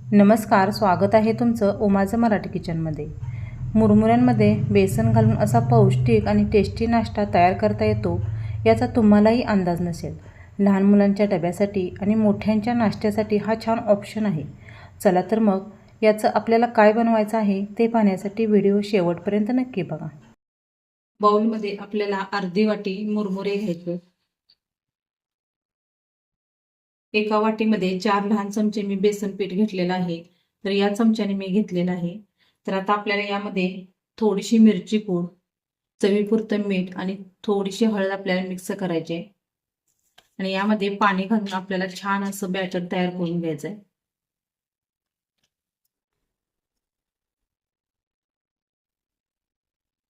नमस्कार, स्वागत आहे तुमचं ओमाचं मराठी किचनमध्ये। मुरमुऱ्यांमध्ये बेसन घालून असा पौष्टिक आणि टेस्टी नाश्ता तयार करता येतो याचा तुम्हालाही अंदाज नसेल। लहान मुलांच्या डब्यासाठी आणि मोठ्यांच्या नाश्त्यासाठी हा छान ऑप्शन आहे। चला तर मग याचं आपल्याला काय बनवायचं आहे ते पाहण्यासाठी व्हिडिओ शेवटपर्यंत नक्की बघा। बाउलमध्ये आपल्याला अर्धी वाटी मुरमुरे घ्यायचे। एका वाटीमध्ये 4 लहान चमचे मी बेसन पीठ घेतलेलं आहे, तर या चमच्याने मी घेतलेलं आहे। तर आता आपल्याला यामध्ये थोडीशी मिरची पूड, चवीपुरतं मीठ आणि थोडीशी हळद आपल्याला मिक्स करायचे आणि यामध्ये पाणी घालून आपल्याला छान असं बॅटर तयार करून घ्यायचंय।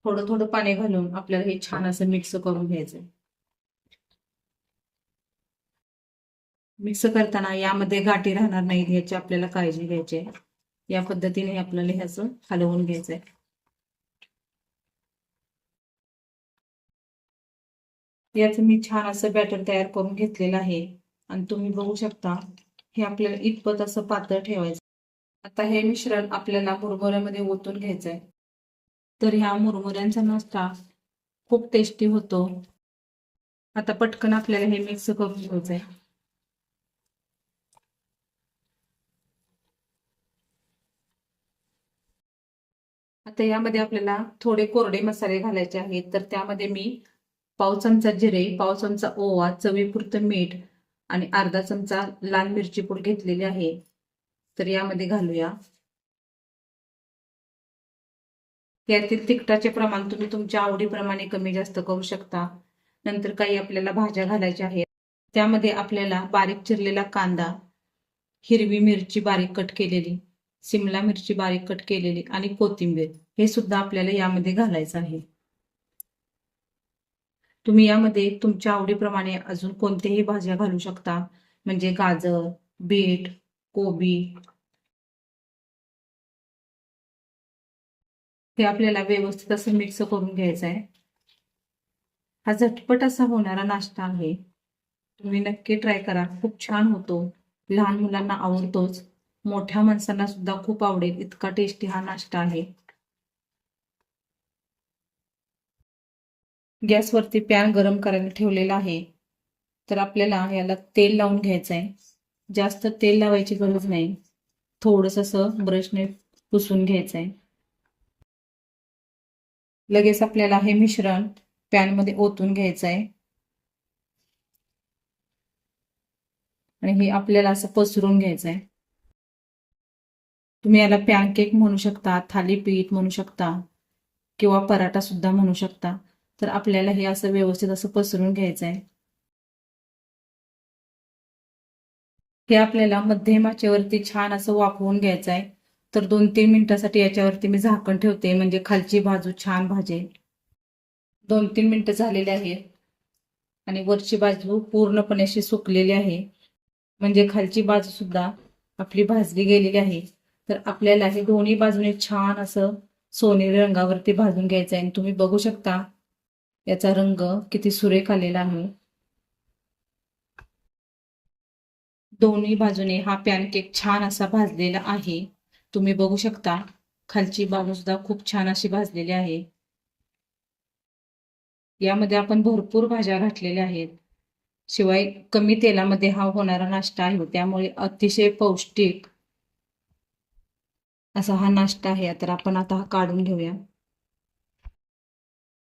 थोडं थोडं पाणी घालून आपल्याला हे छान असं मिक्स करून घ्यायचंय। मिक्स करताना यामध्ये गाठी राहणार नाहीत याची आपल्याला काळजी घ्यायची आहे। या पद्धतीने आपल्याला हे असं हलवून घ्यायचंय। याचं मी छान असं बॅटर तयार करून घेतलेलं आहे आणि तुम्ही बघू शकता हे आपल्याला इतपत असं पातळ ठेवायचं। आता हे मिश्रण आपल्याला मुरमुऱ्यामध्ये ओतून घ्यायचंय। तर ह्या मुरमुऱ्यांचा नाश्ता खूप टेस्टी होतो। आता पटकन आपल्याला हे मिक्स करून घ्यायचंय। आता यामध्ये आपल्याला थोडे कोरडे मसाले घालायचे आहेत, तर त्यामध्ये मी पाव चमचा जिरे, पाव चमचा ओवा, चवीपुरतं मीठ आणि अर्धा चमचा लाल मिरची पूड घेतलेली आहे, तर यामध्ये घालूया। यातील तिखटाचे प्रमाण तुम्ही तुमच्या आवडीप्रमाणे कमी जास्त करू शकता। नंतर काही आपल्याला भाज्या घालायच्या आहेत, त्यामध्ये आपल्याला बारीक चिरलेला कांदा, हिरवी मिरची बारीक कट केलेली, सिमला मिरची बारीक कट केलेली आणि कोथिंबीर हे सुद्धा आपल्याला यामध्ये घालायचं आहे। तुम्ही यामध्ये तुमच्या आवडीप्रमाणे अजून कोणत्याही भाज्या घालू शकता, म्हणजे गाजर, बीट, कोबी। हे आपल्याला व्यवस्थित असं मिक्स करून घ्यायचं आहे। हा झटपट असा होणारा नाश्ता आहे, तुम्ही नक्की ट्राय करा, खूप छान होतो। लहान मुलांना आवडतोच, मोठ्या माणसांना सुद्धा खूप आवडेल इतका टेस्टी हा नाश्ता आहे। गॅसवरती पॅन गरम करायला ठेवलेला आहे, तर आपल्याला याला तेल लावून घ्यायचं आहे। जास्त तेल लावायची गरज नाही, थोडंसं असं ब्रशने पुसून घ्यायचं आहे। लगेच आपल्याला हे मिश्रण पॅनमध्ये ओतून घ्यायचं आहे आणि हे आपल्याला असं पसरून घ्यायचं आहे। तुम्ही याला पॅनकेक म्हणू शकता, थालीपीठ म्हणू शकता किंवा पराठा सुद्धा म्हणू शकता। तर आपल्याला हे असं व्यवस्थित असं पसरून घ्यायचं आहे। हे आपल्याला मध्यम आचेवरती छान असं वाफवून घ्यायचं आहे। तर 2-3 मिनिटांसाठी याच्यावरती मी झाकण ठेवते, म्हणजे खालची बाजू छान भाजेल। 2-3 मिनिटं झालेली आहेत आणि वरची बाजू पूर्णपणे अशी सुकलेली आहे, म्हणजे खालची बाजू सुद्धा आपली भाजली गेलेली आहे। तर आपल्याला हे दोन्ही बाजूने छान असं सोनेरी रंगावरती भाजून घ्यायचं आहे। तुम्ही बघू शकता याचा रंग किती सुरेख आलेला आहे। दोन्ही बाजूने हा पॅनकेक छान असा भाजलेला आहे, तुम्ही बघू शकता खालची बाजू सुद्धा खूप छान अशी भाजलेली आहे। यामध्ये आपण भरपूर भाज्या घातलेल्या आहेत, शिवाय कमी तेलामध्ये हा होणारा नाश्ता आहे, त्यामुळे अतिशय पौष्टिक असा हा नाश्ता आहे। तर आपण आता हा काढून घेऊया।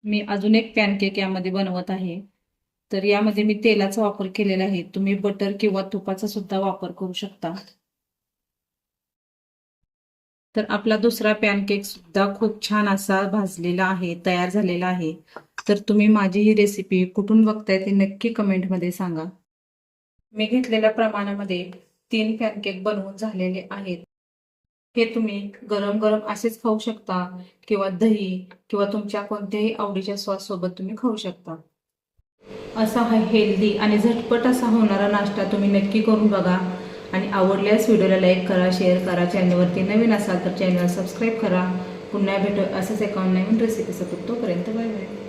मी अजून एक पॅनकेक यामध्ये बनवत आहे, तर यामध्ये मी तेलाचा वापर केलेला आहे, तुम्ही बटर किंवा तुपाचा सुद्धा वापर करू शकता। तर आपला दुसरा पॅनकेक सुद्धा खूप छान असा भाजलेला आहे, तयार झालेला आहे। तर तुम्ही माझी ही रेसिपी कुठून बघताय ते नक्की कमेंटमध्ये सांगा। मी घेतलेल्या प्रमाणामध्ये 3 पॅनकेक बनवून झालेले आहेत। हे तुम्ही गरम गरम असेच खाऊ शकता किंवा दही किंवा तुमच्या कोणत्याही आवडीच्या सॉस सोबत तुम्ही खाऊ शकता। असा हा हेल्दी आणि झटपट असा होणारा नाश्ता तुम्ही नक्की करून बघा आणि आवडल्यास व्हिडिओला लाईक करा, शेअर करा। चॅनलवरती नवीन असाल तर चॅनल सबस्क्राईब करा। पुन्हा भेटू असेच एका नवीन रेसिपीसोबत, तोपर्यंत बाय बाय।